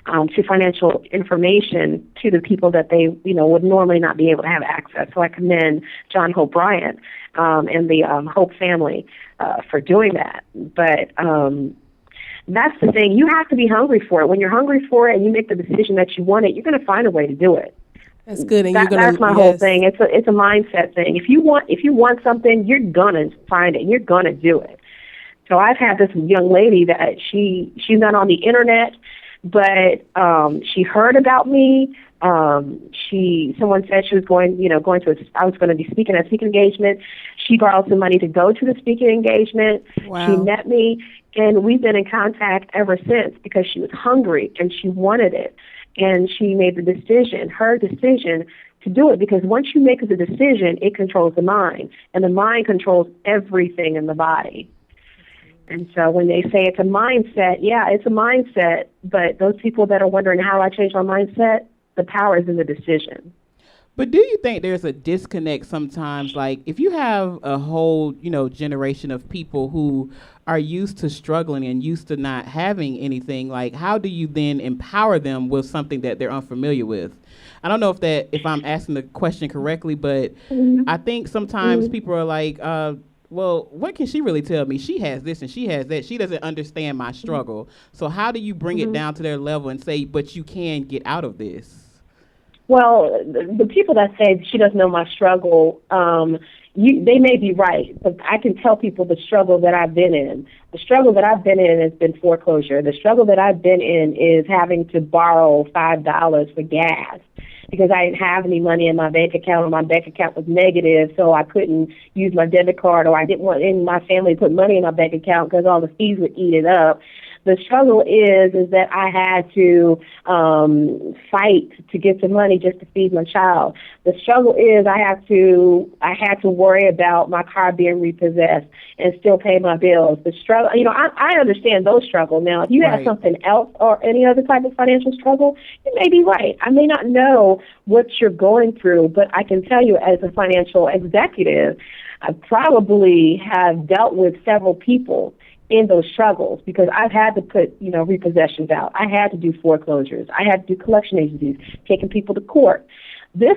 to financial information to the people that they, you know, would normally not be able to have access. So I commend John Hope Bryant and the Hope family for doing that. But that's the thing. You have to be hungry for it. When you're hungry for it and you make the decision that you want it, you're going to find a way to do it. That's good. And that's my whole thing. It's a mindset thing. If you want something, you're gonna find it. You're gonna do it. So I've had this young lady that she's not on the internet, but she heard about me. Someone said she was I was going to be speaking at a speaking engagement. She borrowed some money to go to the speaking engagement. Wow. She met me, and we've been in contact ever since because she was hungry and she wanted it. And she made her decision to do it, because once you make the decision, it controls the mind, and the mind controls everything in the body. And so when they say it's a mindset, it's a mindset, but those people that are wondering how I change my mindset, the power is in the decision. But do you think there's a disconnect sometimes? Like, if you have a whole, generation of people who are used to struggling and used to not having anything, like, how do you then empower them with something that they're unfamiliar with? I don't know if I'm asking the question correctly, but I think sometimes people are like, well, what can she really tell me? She has this and she has that. She doesn't understand my struggle. So how do you bring it down to their level and say, but you can get out of this? Well, the people that say she doesn't know my struggle, they may be right, but I can tell people the struggle that I've been in. The struggle that I've been in has been foreclosure. The struggle that I've been in is having to borrow $5 for gas because I didn't have any money in my bank account, or my bank account was negative, so I couldn't use my debit card, or I didn't want any of my family to put money in my bank account because all the fees would eat it up. The struggle is that I had to fight to get some money just to feed my child. The struggle is I had to worry about my car being repossessed and still pay my bills. The struggle, I understand those struggles. Now, if you have something else or any other type of financial struggle, you may be right. I may not know what you're going through, but I can tell you as a financial executive, I probably have dealt with several people in those struggles because I've had to put, repossessions out. I had to do foreclosures. I had to do collection agencies, taking people to court. This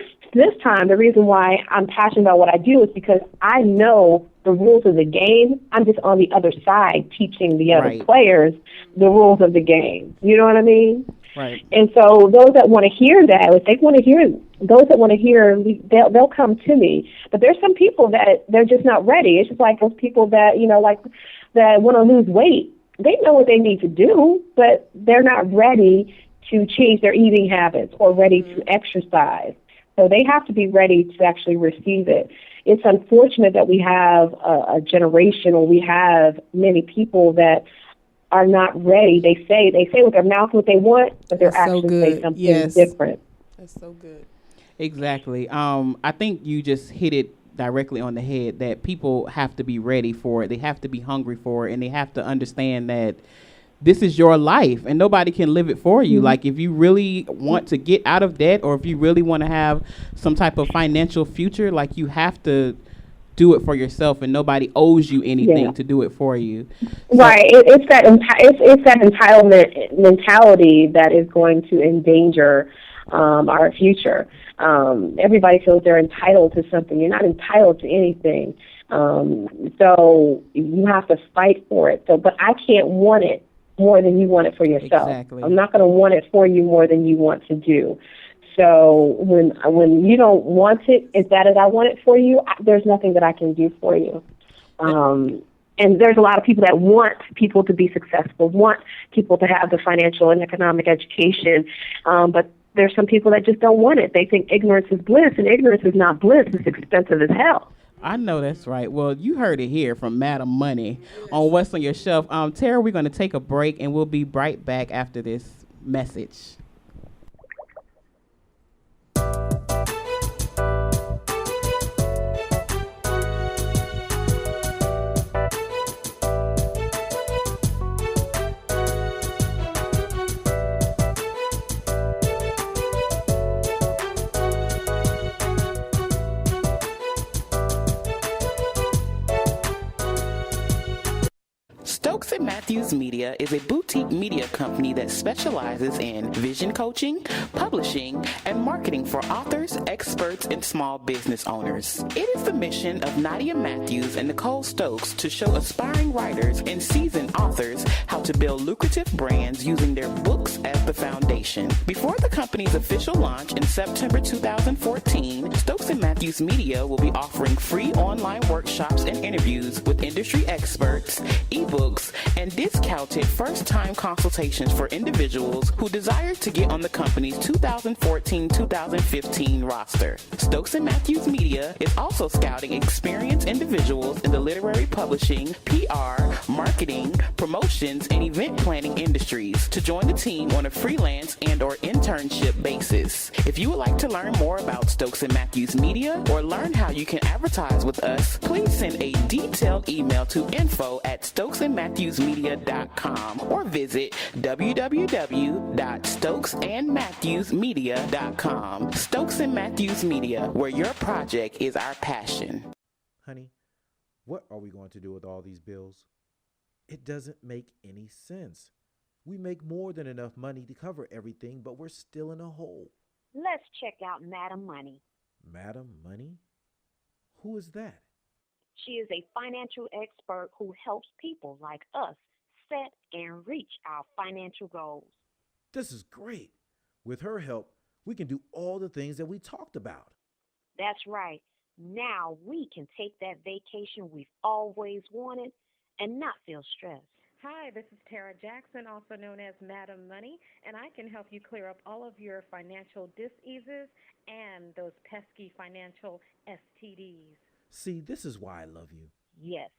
time, the reason why I'm passionate about what I do is because I know the rules of the game. I'm just on the other side teaching the other players the rules of the game. You know what I mean? Right. And so those that want to hear that, if they want to hear, those that want to hear, they'll come to me. But there's some people that they're just not ready. It's just like those people that, that want to lose weight. They know what they need to do, but they're not ready to change their eating habits or ready to exercise. So they have to be ready to actually receive it. It's unfortunate that we have a generation, or we have many people that are not ready. They say with their mouth what they want, but they're actually saying something different. That's so good. Exactly. I think you just hit it directly on the head, that people have to be ready for it. They have to be hungry for it, and they have to understand that this is your life and nobody can live it for you. Like, if you really want to get out of debt, or if you really want to have some type of financial future, like, you have to do it for yourself, and nobody owes you anything to do it for you. So, right. It's that entitlement mentality that is going to endanger our future. Everybody feels they're entitled to something. You're not entitled to anything. So you have to fight for it. So, but I can't want it more than you want it for yourself. Exactly. I'm not going to want it for you more than you want to do. So when you don't want it as bad as I want it for you, there's nothing that I can do for you. And there's a lot of people that want people to be successful, want people to have the financial and economic education, but there's some people that just don't want it. They think ignorance is bliss, and ignorance is not bliss. It's expensive as hell. I know that's right. Well, you heard it here from Madam Money on What's on Your Shelf. Tarra, we're going to take a break, and we'll be right back after this message. Stokes Mathews Media is a boutique media company that specializes in vision coaching, publishing, and marketing for authors, experts, and small business owners. It is the mission of Nadia Matthews and Nicole Stokes to show aspiring writers and seasoned authors how to build lucrative brands using their books as the foundation. Before the company's official launch in September 2014, Stokes Mathews Media will be offering free online workshops and interviews with industry experts, ebooks, and discounted first-time consultations for individuals who desire to get on the company's 2014-2015 roster. Stokes Mathews Media is also scouting experienced individuals in the literary publishing, PR, marketing, promotions, and event planning industries to join the team on a freelance and/or internship basis. If you would like to learn more about Stokes Mathews Media or learn how you can advertise with us, please send a detailed email to info@stokesandmatthewsmedia.com or visit www.stokesandmatthewsmedia.com. Stokes and Mathews Media, where your project is our passion. Honey, what are we going to do with all these bills? It doesn't make any sense. We make more than enough money to cover everything, but we're still in a hole. Let's check out Madam Money. Madam Money? Who is that? She is a financial expert who helps people like us set and reach our financial goals. This is great. With her help, We can do all the things that we talked about. That's right. Now we can take that vacation we've always wanted and not feel stressed. Hi, this is Tarra Jackson, also known as Madam Money, and I can help you clear up all of your financial diseases and those pesky financial STDs. See, this is why I love you. Yes,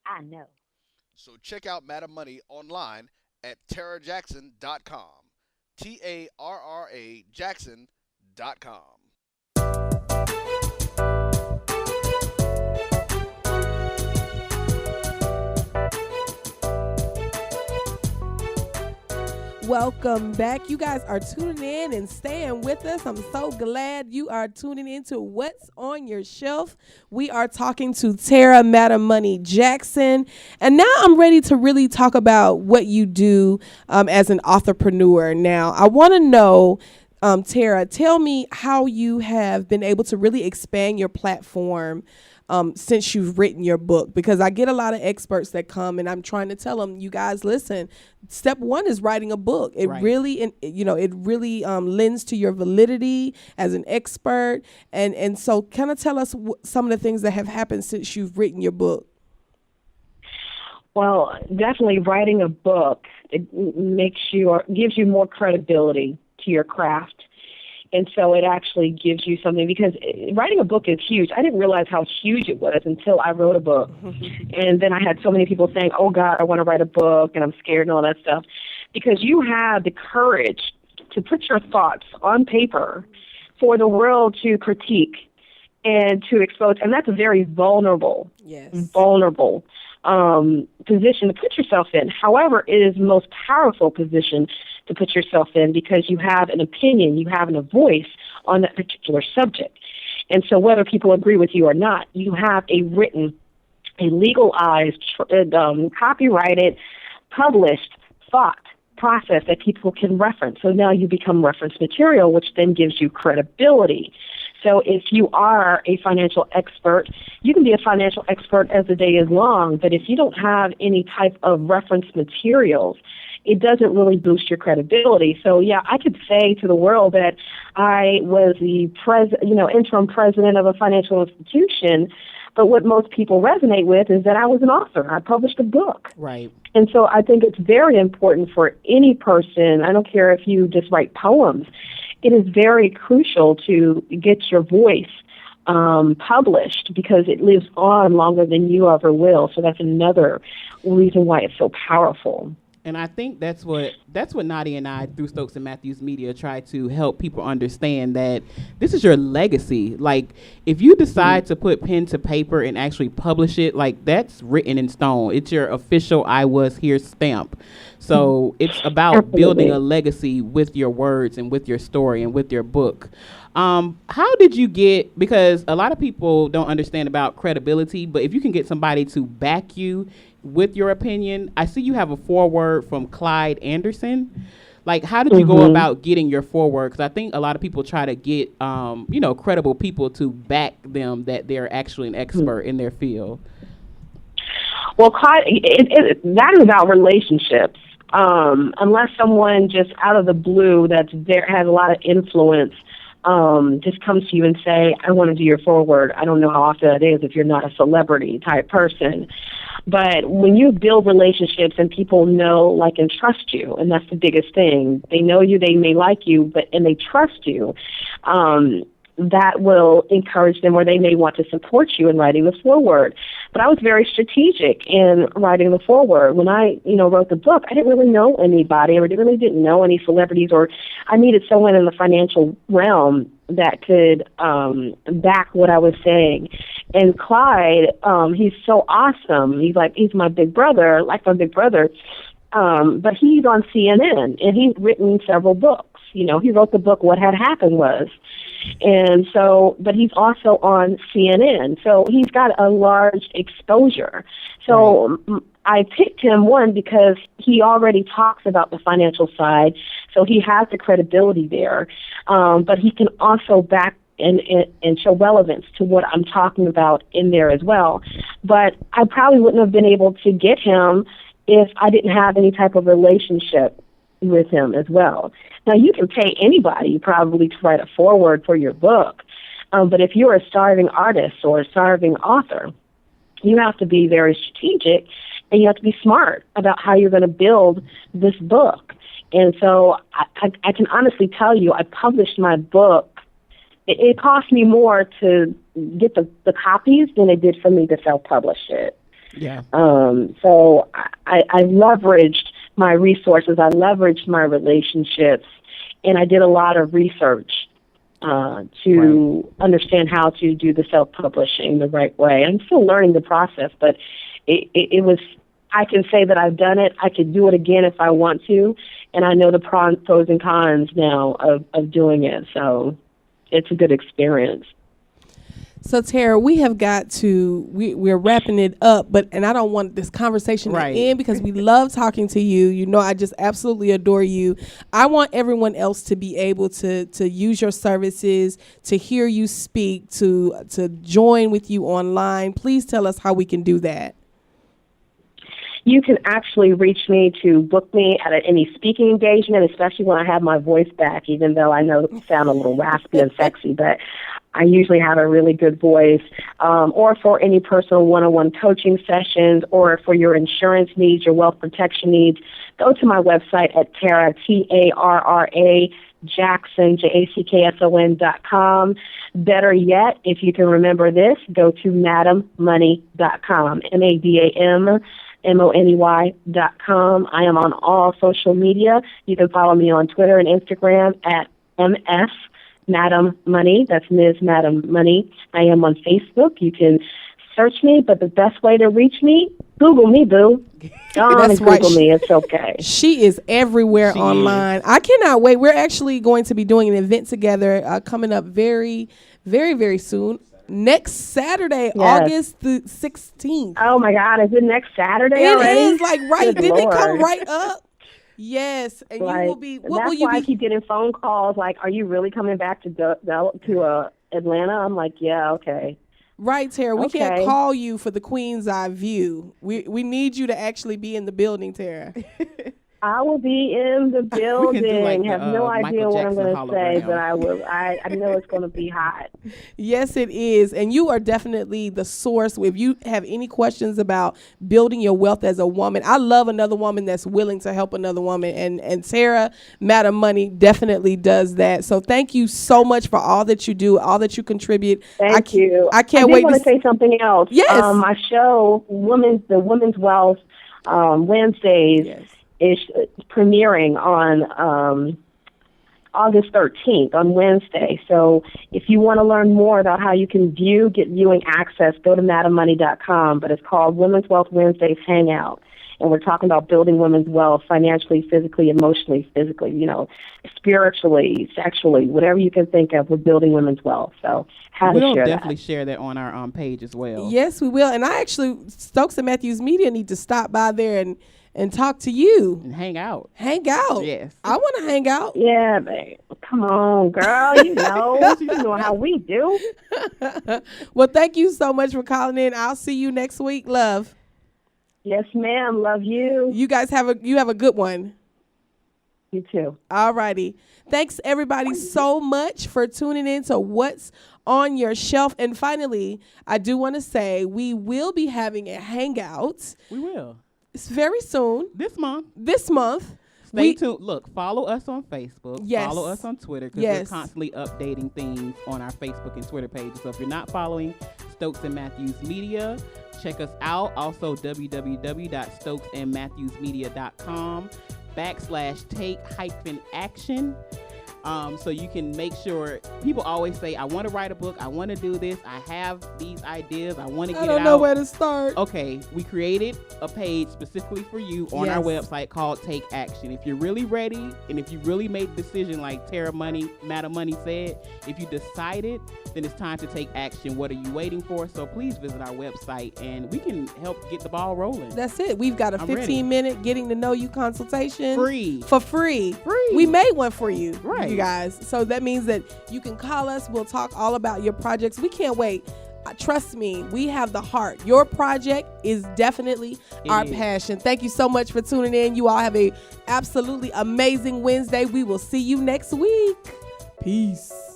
I know. So check out Madam Money online at tarrajackson.com. TARRA Jackson.com. Welcome back. You guys are tuning in and staying with us. I'm so glad you are tuning into What's on Your Shelf. We are talking to Tarra Madam Money Jackson. And now I'm ready to really talk about what you do as an entrepreneur. Now, I want to know, Tarra, tell me how you have been able to really expand your platform since you've written your book, because I get a lot of experts that come and I'm trying to tell them, you guys, listen, step one is writing a book. It really, lends to your validity as an expert. And so kind of tell us some of the things that have happened since you've written your book. Well, definitely writing a book, it gives you more credibility to your craft. And so it actually gives you something, because writing a book is huge. I didn't realize how huge it was until I wrote a book. And then I had so many people saying, oh, God, I want to write a book, and I'm scared and all that stuff. Because you have the courage to put your thoughts on paper for the world to critique and to expose. And that's a very vulnerable position to put yourself in. However, it is the most powerful position to put yourself in, because you have an opinion, you have a voice on that particular subject. And so whether people agree with you or not, you have a written, a legalized, copyrighted, published thought process that people can reference. So now you become reference material, which then gives you credibility. So if you are a financial expert, you can be a financial expert as the day is long, but if you don't have any type of reference materials, it doesn't really boost your credibility. So yeah, I could say to the world that I was the interim president of a financial institution, but what most people resonate with is that I was an author. I published a book. Right. And so I think it's very important for any person, I don't care if you just write poems, it is very crucial to get your voice published, because it lives on longer than you ever will. So that's another reason why it's so powerful. And I think that's what Nadia and I, through Stokes Mathews Media, try to help people understand, that this is your legacy. Like, if you decide to put pen to paper and actually publish it, like, that's written in stone. It's your official I was here stamp. So it's about building a legacy with your words and with your story and with your book. How did you get, because a lot of people don't understand about credibility, but if you can get somebody to back you with your opinion, I see you have a foreword from Clyde Anderson. Like, how did you go about getting your foreword? Because I think a lot of people try to get, credible people to back them, that they're actually an expert in their field. Well, Clyde, that is about relationships. Unless someone just out of the blue that's there has a lot of influence, just comes to you and say, I want to do your foreword. I don't know how often it is if you're not a celebrity type person. But when you build relationships and people know, like, and trust you, and that's the biggest thing. They know you, they may like you, and they trust you. That will encourage them, or they may want to support you in writing the foreword. But I was very strategic in writing the foreword. When I, wrote the book, I didn't really know anybody, or really didn't know any celebrities, or I needed someone in the financial realm that could back what I was saying. And Clyde, he's so awesome. He's my big brother, like my big brother. But he's on CNN, and he's written several books. He wrote the book What Had Happened Was. And so, but he's also on CNN. So he's got a large exposure. So I picked him, one, because he already talks about the financial side. So he has the credibility there. But he can also back and show relevance to what I'm talking about in there as well. But I probably wouldn't have been able to get him if I didn't have any type of relationship with him as well. Now, you can pay anybody probably to write a foreword for your book, but if you're a starving artist or a starving author, you have to be very strategic, and you have to be smart about how you're going to build this book. And so I can honestly tell you, I published my book. It cost me more to get the copies than it did for me to self-publish it. Yeah. So I leveraged my resources. I leveraged my relationships, and I did a lot of research to understand how to do the self-publishing the right way. I'm still learning the process, but it was, I can say that I've done it. I could do it again if I want to, and I know the pros and cons now of doing it, so it's a good experience. So, Tarra, we have got to, we're wrapping it up, and I don't want this conversation to end because we love talking to you. You know, I just absolutely adore you. I want everyone else to be able to use your services, to hear you speak, to join with you online. Please tell us how we can do that. You can actually reach me to book me at any speaking engagement, especially when I have my voice back, even though I know it sound a little raspy and sexy, but I usually have a really good voice, or for any personal one-on-one coaching sessions, or for your insurance needs, your wealth protection needs. Go to my website at Tarra, Tarra Jackson, JACKSON.com. Better yet, if you can remember this, go to madammoney.com, MADAMMONEY.com. I am on all social media. You can follow me on Twitter and Instagram at MS Madam Money. That's Ms. Madam Money. I am on Facebook. You can search me, but the best way to reach me, Google me, boo. Don't Google me. It's okay. She is everywhere online. I cannot wait. We're actually going to be doing an event together coming up very, very, very soon. Next Saturday, August the 16th. Oh, my God. Is it next Saturday already? It is, like, right. Didn't it come right up? Yes, and like, you will be. What that's will you why be? I keep getting phone calls like, "Are you really coming back to Atlanta?" I'm like, "Yeah, okay." Right, Tarra. We can't call you for the Queen's Eye view. We need you to actually be in the building, Tarra. I will be in the building. Like have no idea what I'm going to say, but I will. I know it's going to be hot. Yes, it is. And you are definitely the source. If you have any questions about building your wealth as a woman, I love another woman that's willing to help another woman. And Tarra, Madam Money, definitely does that. So thank you so much for all that you do, all that you contribute. Thank you. I can't wait to say something else. Yes. My show, the Women's Wealth Wednesdays, is premiering on August 13th on Wednesday. So if you want to learn more about how you can get viewing access, go to madammoney.com. But it's called Women's Wealth Wednesdays Hangout. And we're talking about building women's wealth financially, physically, emotionally, spiritually, sexually, whatever you can think of. We're building women's wealth. So we'll definitely share that on our page as well. Yes, we will. And I actually, Stokes and Mathews Media need to stop by there and talk to you. And hang out. Yes. I want to hang out. Yeah, babe. Come on, girl. You know how we do. Well, thank you so much for calling in. I'll see you next week, love. Yes, ma'am. Love you. You guys have a good one. You too. All righty. Thanks, everybody, so much for tuning in to What's on Your Shelf. And finally, I do want to say we will be having a hangout. We will. It's very soon. This month. Stay tuned. Look, follow us on Facebook. Yes. Follow us on Twitter because we're constantly updating things on our Facebook and Twitter pages. So if you're not following Stokes and Mathews Media, check us out. Also, www.stokesandmatthewsmedia.com/take-action. So you can make sure. People always say, I want to write a book, I want to do this, I have these ideas, I want to get it out. I don't know where to start. Okay, we created a page specifically for you on our website called Take Action. If you're really ready, and if you really made the decision like Madam Money said, if you decided, then it's time to take action. What are you waiting for? So please visit our website and we can help get the ball rolling. That's it. We've got a 15-minute getting to know you consultation. For free. We made one for you. Right. You guys. So that means that you can call us. We'll talk all about your projects. We can't wait. trust me, we have the heart. Your project is definitely our passion. Thank you so much for tuning in. You all have a absolutely amazing Wednesday. We will see you next week. Peace.